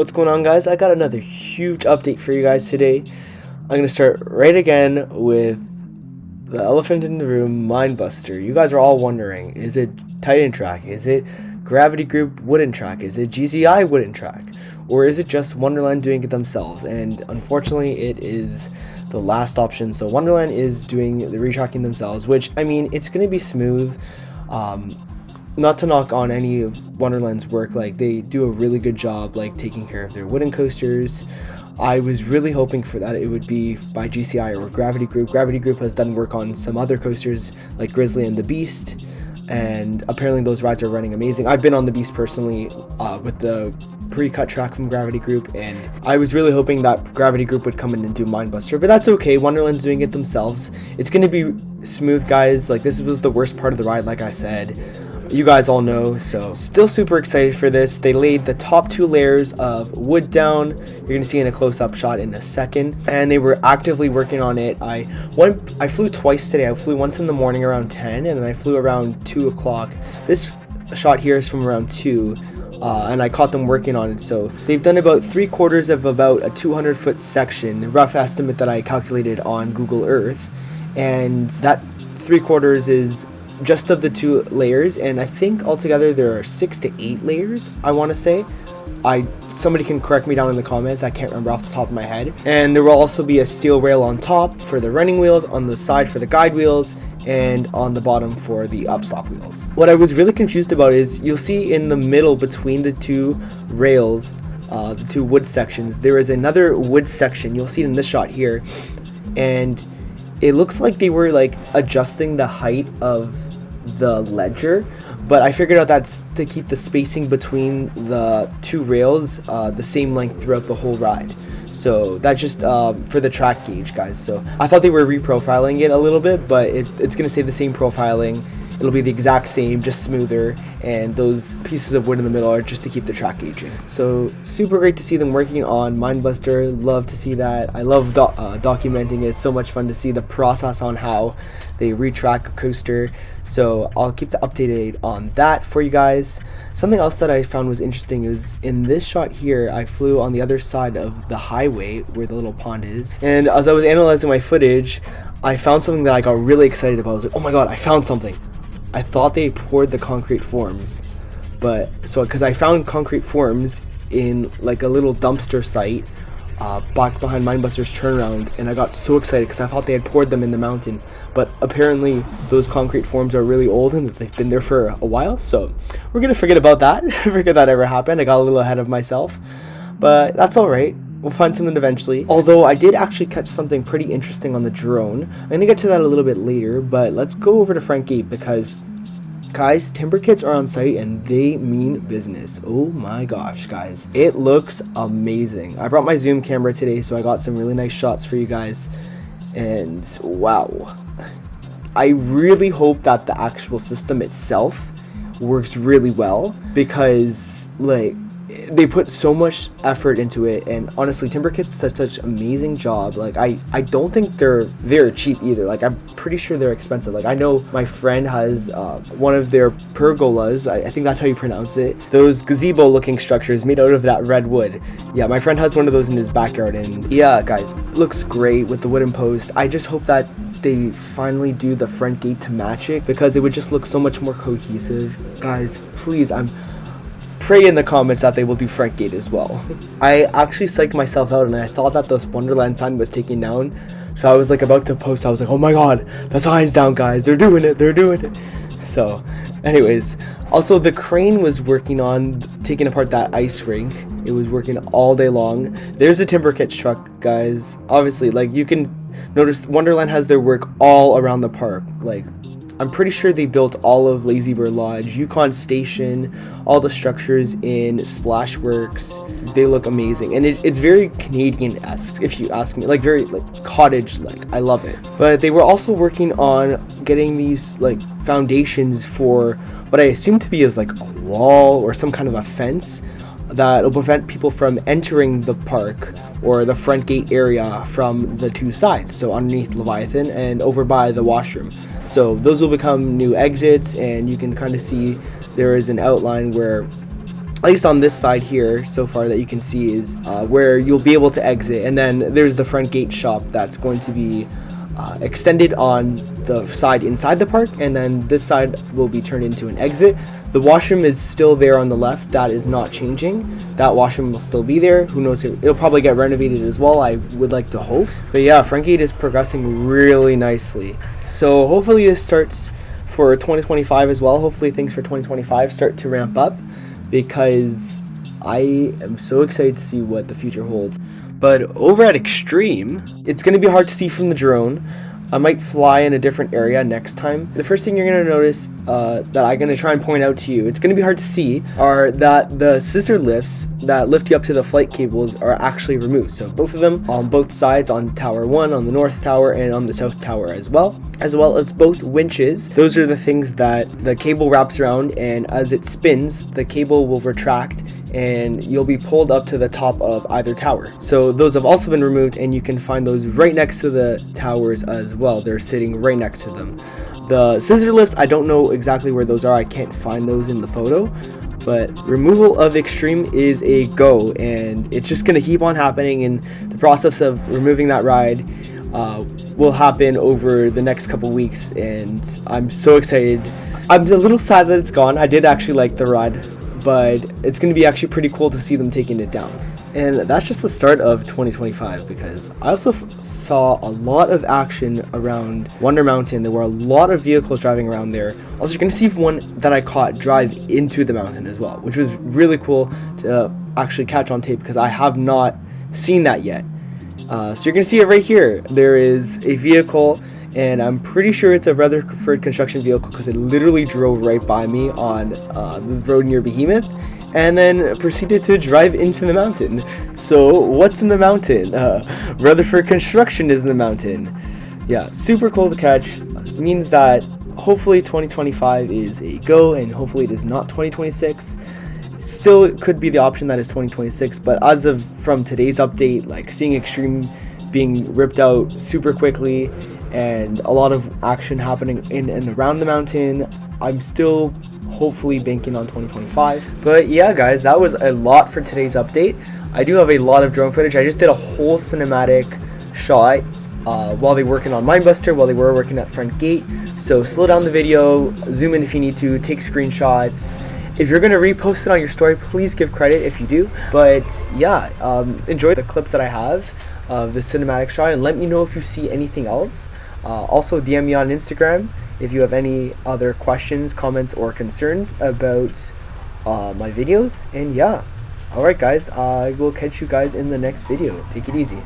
What's going on, guys? I got another huge update for you guys today. I'm going to start right again with the elephant in the room, Minebuster. You guys are all wondering, is it Titan Track? Is it Gravity Group Wooden Track? Is it GZI Wooden Track? Or is it just Wonderland doing it themselves? And unfortunately, it is the last option. So Wonderland is doing the retracking themselves, which, I mean, it's going to be smooth. Not to knock on any of Wonderland's work, like they do a really good job like taking care of their wooden coasters. I was really hoping for that it would be by GCI or Gravity Group. Gravity Group has done work on some other coasters like Grizzly and the Beast, and apparently those rides are running amazing. I've been on the Beast personally with the pre-cut track from Gravity Group, and I was really hoping that Gravity Group would come in and do Minebuster, but that's okay. Wonderland's doing it themselves. It's going to be smooth, guys. Like, this was the worst part of the ride, like I said. You guys all know, so still super excited for this. They laid the top 2 layers of wood down. You're gonna see in a close-up shot in a second, and they were actively working on it. I flew twice today. I flew once in the morning around 10, and then I flew around 2 o'clock. This shot here is from around 2, and I caught them working on it. So they've done about 3/4 of about a 200-foot section, rough estimate that I calculated on Google Earth, and that 3/4 is just of the 2 layers, and I think altogether there are 6 to 8 layers, I want to say. Somebody can correct me down in the comments, I can't remember off the top of my head. And there will also be a steel rail on top for the running wheels, on the side for the guide wheels, and on the bottom for the upstop wheels. What I was really confused about is you'll see in the middle between the 2 rails, the 2 wood sections, there is another wood section. You'll see it in this shot here, and it looks like they were like adjusting the height of the ledger, but I figured out that's to keep the spacing between the 2 rails the same length throughout the whole ride. So that's just for the track gauge, guys. So I thought they were reprofiling it a little bit, but it's gonna stay the same profiling. It'll be the exact same, just smoother, and those pieces of wood in the middle are just to keep the track gauge in. So super great to see them working on Minebuster. Love to see that. I love documenting it. It's so much fun to see the process on how they retrack a coaster. So I'll keep updated on that for you guys. Something else that I found was interesting is in this shot here, I flew on the other side of the highway where the little pond is. And as I was analyzing my footage, I found something that I got really excited about. I was like, oh my god, I found something. I thought they poured the concrete forms, but because I found concrete forms in like a little dumpster site back behind Minebuster's turnaround, and I got so excited because I thought they had poured them in the mountain, but apparently those concrete forms are really old and they've been there for a while, so we're gonna forget about that. Forget that ever happened. I got a little ahead of myself, but that's all right. We'll find something eventually. Although I did actually catch something pretty interesting on the drone. I'm going to get to that a little bit later, but let's go over to front gate because, guys, Timberkits are on site and they mean business. Oh my gosh, guys. It looks amazing. I brought my zoom camera today, so I got some really nice shots for you guys. And wow. I really hope that the actual system itself works really well because, like, they put so much effort into it, and honestly Timberkits does such amazing job. Like I don't think they're very cheap either. Like I'm pretty sure they're expensive. Like I know my friend has one of their pergolas, I think that's how you pronounce it, those gazebo looking structures made out of that red wood. Yeah, my friend has one of those in his backyard, and yeah guys, it looks great with the wooden posts. I just hope that they finally do the front gate to match it because it would just look so much more cohesive. Guys, please, pray in the comments that they will do front gate as well. I actually psyched myself out and I thought that this Wonderland sign was taken down, so I was like about to post. I was like, oh my god, the sign's down, guys, they're doing it. So anyways, also the crane was working on taking apart that ice rink. It was working all day long. There's a Timberkits truck, guys. Obviously, like you can notice Wonderland has their work all around the park. Like I'm pretty sure they built all of Lazy Bird Lodge, Yukon Station, all the structures in Splashworks. They look amazing, and it's very Canadian-esque, if you ask me. Like very like cottage-like. I love it. But they were also working on getting these like foundations for what I assume to be is like a wall or some kind of a fence that will prevent people from entering the park or the front gate area from the 2 sides, so underneath Leviathan and over by the washroom. So those will become new exits, and you can kind of see there is an outline where at least on this side here so far that you can see, is where you'll be able to exit, and then there's the front gate shop that's going to be extended on the side inside the park, and then this side will be turned into an exit. The washroom is still there on the left. That is not changing. That washroom will still be there. Who knows, it'll probably get renovated as well, I would like to hope. But yeah, front gate is progressing really nicely, so hopefully this starts for 2025 as well. Hopefully things for 2025 start to ramp up, because I am so excited to see what the future holds. But over at Xtreme, it's going to be hard to see from the drone. I might fly in a different area next time. The first thing you're going to notice that I'm going to try and point out to you, it's going to be hard to see, are that the scissor lifts that lift you up to the flight cables are actually removed. So both of them on both sides, on Tower 1, on the North Tower, and on the South Tower as well as both winches. Those are the things that the cable wraps around, and as it spins, the cable will retract and you'll be pulled up to the top of either tower. So those have also been removed, and you can find those right next to the towers as well. They're sitting right next to them. The scissor lifts, I don't know exactly where those are. I can't find those in the photo, but removal of Xtreme is a go, and it's just going to keep on happening, and the process of removing that ride will happen over the next couple weeks, and I'm so excited. I'm a little sad that it's gone. I did actually like the ride, but it's going to be actually pretty cool to see them taking it down. And that's just the start of 2025, because I also saw a lot of action around Wonder Mountain. There were a lot of vehicles driving around there. Also, you're going to see one that I caught drive into the mountain as well, which was really cool to actually catch on tape, because I have not seen that yet. So you're going to see it right here. There is a vehicle, and I'm pretty sure it's a Rutherford construction vehicle, because it literally drove right by me on the road near Behemoth, and then proceeded to drive into the mountain. So what's in the mountain? Rutherford construction is in the mountain. Yeah, super cool to catch. It means that hopefully 2025 is a go, and hopefully it is not 2026. Still, it could be the option that is 2026, but as of from today's update, like seeing Xtreme being ripped out super quickly and a lot of action happening in and around the mountain, I'm still hopefully banking on 2025. But yeah, guys, that was a lot for today's update. I do have a lot of drone footage. I just did a whole cinematic shot while they were working on Minebuster, while they were working at front gate. So slow down the video, zoom in if you need to, take screenshots. If you're going to repost it on your story, please give credit if you do. But yeah, enjoy the clips that I have of the cinematic shot, and let me know if you see anything else. Also, DM me on Instagram if you have any other questions, comments, or concerns about my videos. And yeah, alright guys, I will catch you guys in the next video. Take it easy.